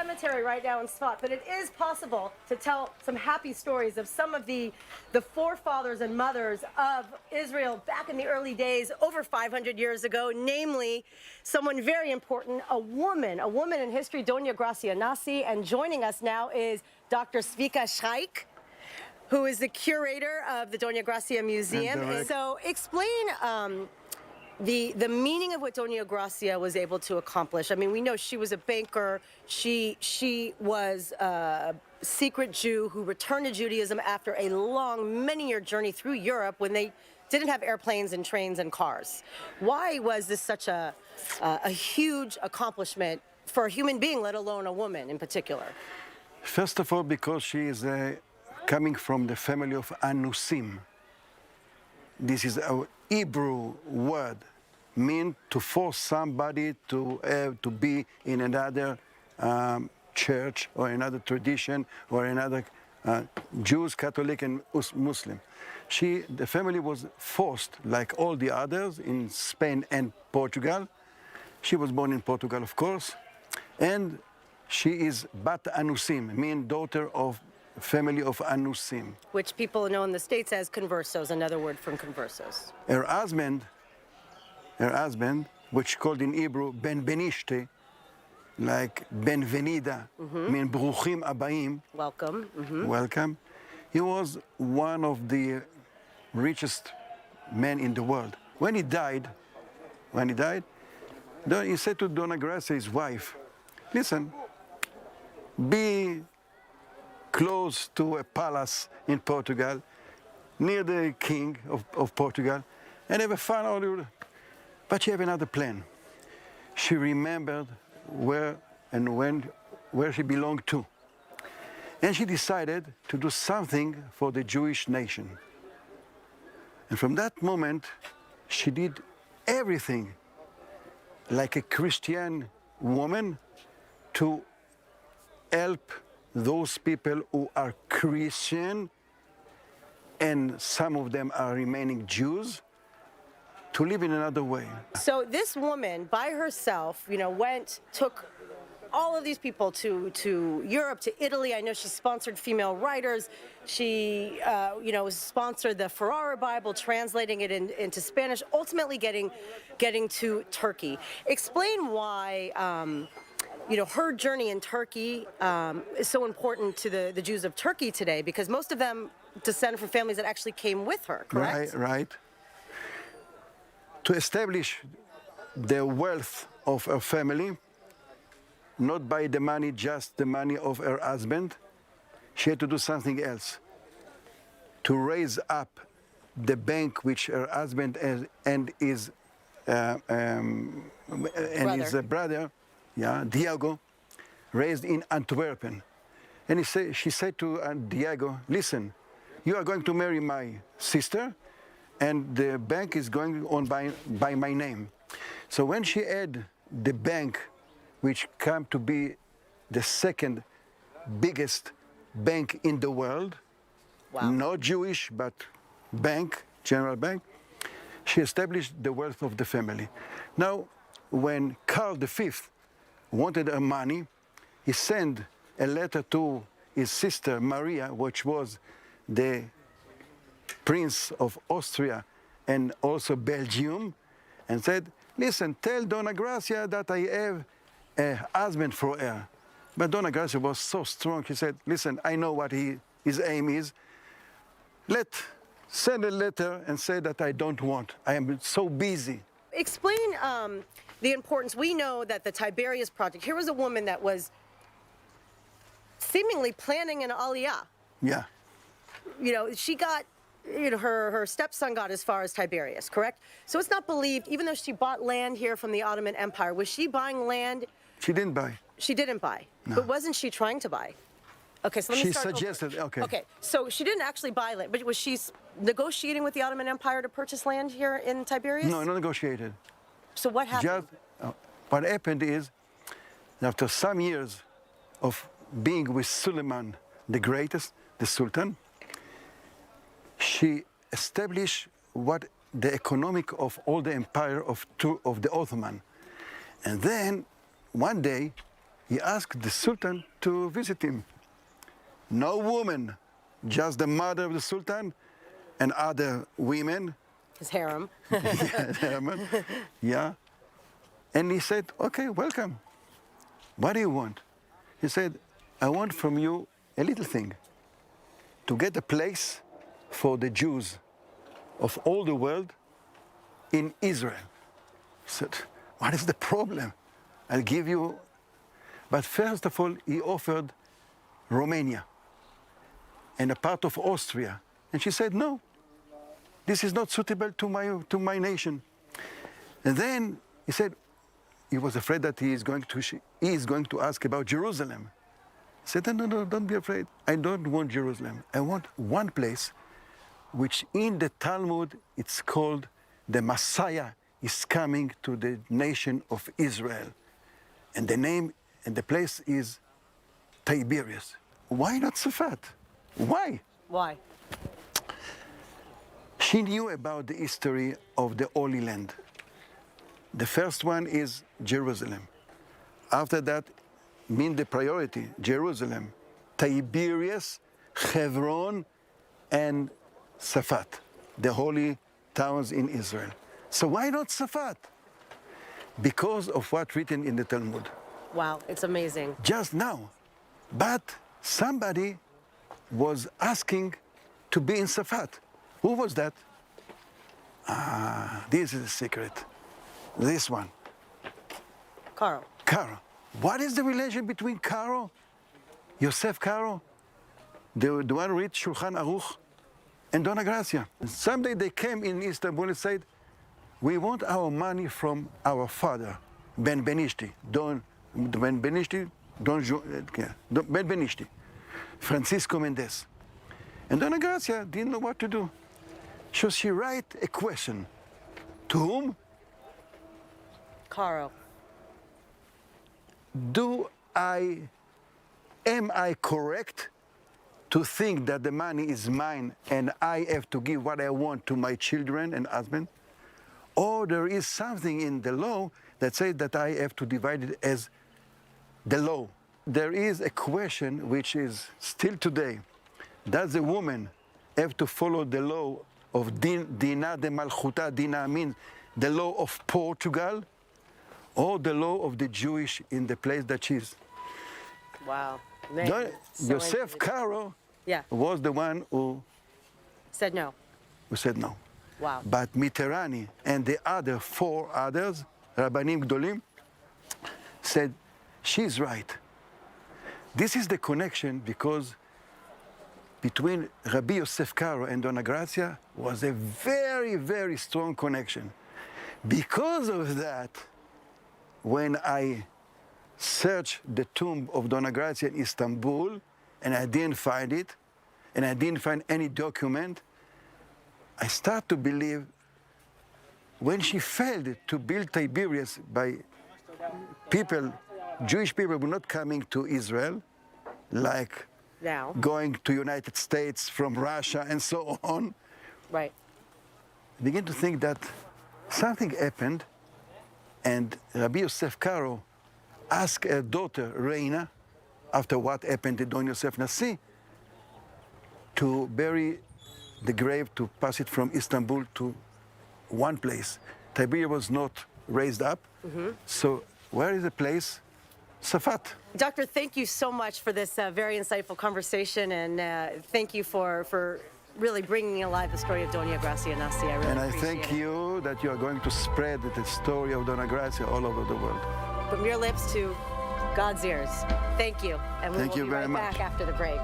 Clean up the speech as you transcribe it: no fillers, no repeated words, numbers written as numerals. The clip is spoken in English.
cemetery right now in Sfat, but it is possible to tell some happy stories of some of the forefathers and mothers of Israel back in the early days, over 500 years ago, namely someone very important, a woman in history, Dona Gracia Nasi, and joining us now is Dr. Svika Shaik, who is the curator of the Dona Gracia Museum. And so explain the meaning of what Dona Gracia was able to accomplish. I mean, we know she was a banker. She was a secret Jew who returned to Judaism after a long, many-year journey through Europe when they didn't have airplanes and trains and cars. Why was this such a huge accomplishment for a human being, let alone a woman in particular? First of all, because she is coming from the family of Anusim. This is a Hebrew word, mean to force somebody to be in another church or another tradition or another Jews, Catholic, and Muslim. The family was forced, like all the others, in Spain and Portugal. She was born in Portugal, of course, and she is Bat Anusim, mean daughter of family of Anusim. Which people know in the States as conversos, another word from conversos. Her husband, which called in Hebrew Ben Benishte, like Benvenida, mean Bruchim Abayim. Welcome. Welcome. He was one of the richest men in the world. When he died, he said to Dona Gracia, his wife, listen, be close to a palace in Portugal, near the king of Portugal, and have a fun all over. But she had another plan. She remembered where she belonged to. And she decided to do something for the Jewish nation. And from that moment, she did everything like a Christian woman to help those people who are Christian, and some of them are remaining Jews, to live in another way. So this woman, by herself, took all of these people to Europe, to Italy. I know she sponsored female writers. She, sponsored the Ferrara Bible, translating it into Spanish, ultimately getting to Turkey. Explain why her journey in Turkey is so important to the Jews of Turkey today, because most of them descend from families that actually came with her, correct? Right. To establish the wealth of her family, not by the money, just the money of her husband, she had to do something else. To raise up the bank which her husband and his brother, Diego, raised in Antwerp. And she said to Diego, listen, you are going to marry my sister, and the bank is going on by my name. So when she had the bank, which came to be the second biggest bank in the world, wow. Not Jewish, but bank, general bank, she established the wealth of the family. Now, when Karl V wanted her money, he sent a letter to his sister Maria, which was the Prince of Austria and also Belgium, and said, listen, tell Dona Gracia that I have a husband for her. But Dona Gracia was so strong, she said, listen, I know what his aim is. Send a letter and say that I don't want. I am so busy. Explain the importance. We know that the Tiberias project, here was a woman that was seemingly planning an aliyah. Yeah. She got, her stepson got as far as Tiberias, correct? So it's not believed, even though she bought land here from the Ottoman Empire, was she buying land? She didn't buy. She didn't buy. No. But wasn't she trying to buy? Okay, so let me start. She suggested, okay. Okay, so she didn't actually buy land, but was she negotiating with the Ottoman Empire to purchase land here in Tiberias? No, not negotiated. So what happened? What happened is, after some years of being with Suleiman the Greatest, the Sultan, she established what the economic of all the empire of the Ottoman. And then one day he asked the Sultan to visit him. No woman, just the mother of the Sultan and other women. His harem. Yeah. And he said, okay, welcome. What do you want? He said, I want from you a little thing, to get a place for the Jews of all the world in Israel. He said, what is the problem? I'll give you. But first of all, he offered Romania and a part of Austria. And she said, no, this is not suitable to my nation. And then he said, he was afraid that he is going to ask about Jerusalem. He said, no, don't be afraid. I don't want Jerusalem. I want one place which in the Talmud it's called the Messiah is coming to the nation of Israel. And the name and the place is Tiberias. Why not Safat? Why? Why? She knew about the history of the Holy Land. The first one is Jerusalem. After that, mean the priority, Jerusalem, Tiberias, Hebron, and Safat, the holy towns in Israel. So why not Safat? Because of what's written in the Talmud. Wow, it's amazing. Just now. But somebody was asking to be in Safat. Who was that? This is a secret. This one. Carl. Caro. What is the relation between Caro, Yosef Caro, the one who read Shulchan Aruch, and Dona Gracia? Someday they came in Istanbul and said, we want our money from our father, Ben Benishti, Francisco Mendes. And Dona Gracia didn't know what to do. So she write a question. To whom? Carl. Am I correct to think that the money is mine and I have to give what I want to my children and husband? Or there is something in the law that says that I have to divide it as the law? There is a question which is still today. Does a woman have to follow the law of Dina de Malchuta? Dina means the law of Portugal, or the law of the Jewish in the place that she is? Wow. Man, Yosef Caro was the one who said no. said no. Wow. But Mitterrand and the other 4 others, Rabbanim Gdolim, said, she's right. This is the connection because between Rabbi Yosef Caro and Dona Gracia was a very, very strong connection. Because of that, when I searched the tomb of Dona Gracia in Istanbul, and I didn't find it, and I didn't find any document, I start to believe when she failed to build Tiberias by people, Jewish people were not coming to Israel, like Now. going to United States from Russia and so on. Right. I begin to think that something happened, and Rabbi Yosef Caro asked her daughter, Reina, after what happened to Don Yosef Nasi, to bury the grave, to pass it from Istanbul to one place. Tiberias was not raised up, so where is the place? Safat. Doctor, thank you so much for this very insightful conversation, and thank you for really bringing alive the story of Dona Gracia Nasi. I really And I appreciate thank it. you that you are going to spread the story of Dona Gracia all over the world. From your lips to God's ears. Thank you. And we Thank will you be very right much. back after the break.